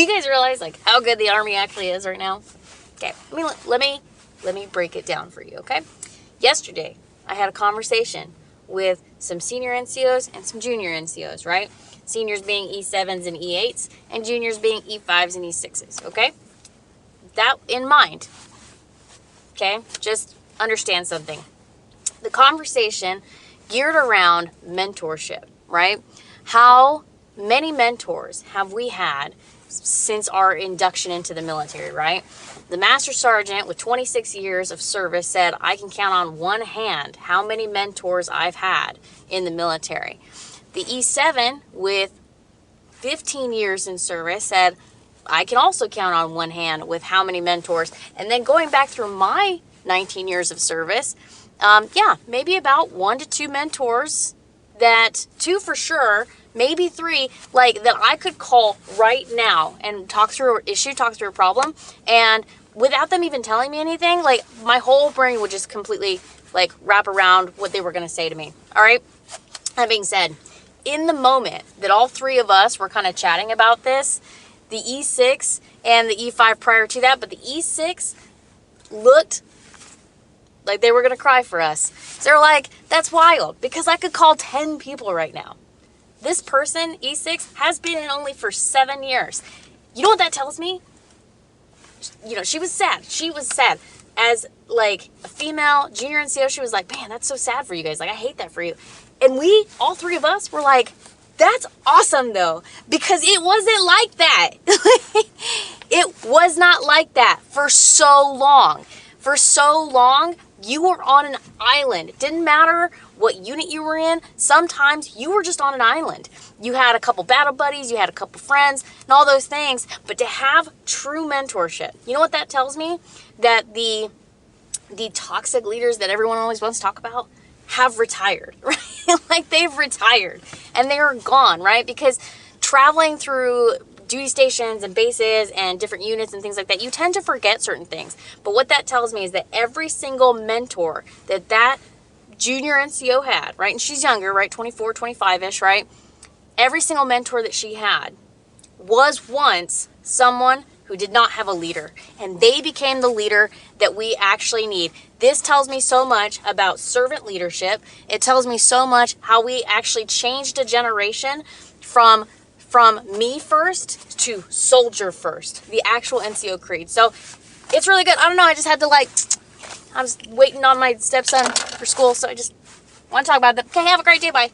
you guys realize like how good the Army actually is right now? Okay, let me break it down for you, okay? Yesterday, I had a conversation with some senior NCOs and some junior NCOs, right? Seniors being E7s and E8s, and juniors being E5s and E6s, okay? That in mind, okay? Just understand something. The conversation geared around mentorship, right? How many mentors have we had since our induction into the military, right? The Master Sergeant with 26 years of service said, I can count on one hand how many mentors I've had in the military. The E7 with 15 years in service said, I can also count on one hand with how many mentors. And then going back through my 19 years of service, maybe about 1 to 2 mentors, that 2 for sure, maybe 3, like that I could call right now and talk through an issue, talk through a problem, and without them even telling me anything, like my whole brain would just completely like wrap around what they were going to say to me. All right. That being said, in the moment that all 3 of us were kind of chatting about this, the E6 and the E5 prior to that, but the E6 looked like they were going to cry for us. So they're like, that's wild, because I could call 10 people right now. This person, E6, has been in only for 7 years. You know what that tells me? You know, she was sad. She was sad. As, like, a female junior NCO, she was like, man, that's so sad for you guys. Like, I hate that for you. And we, all 3 of us, were like, that's awesome, though, because it wasn't like that. It was not like that for so long. For so long, you were on an island. It didn't matter what unit you were in. Sometimes you were just on an island. You had a couple battle buddies, you had a couple friends, and all those things. But to have true mentorship, you know what that tells me? That the toxic leaders that everyone always wants to talk about have retired, right? Like they've retired and they are gone, right? Because traveling through duty stations and bases and different units and things like that, you tend to forget certain things. But what that tells me is that every single mentor that junior NCO had, right? And she's younger, right? 24, 25-ish, right? Every single mentor that she had was once someone who did not have a leader, and they became the leader that we actually need. This tells me so much about servant leadership. It tells me so much how we actually changed a generation from me first to soldier first, the actual NCO creed. So it's really good. I don't know, I just had to I was waiting on my stepson for school, so I just want to talk about that. Okay, have a great day, bye.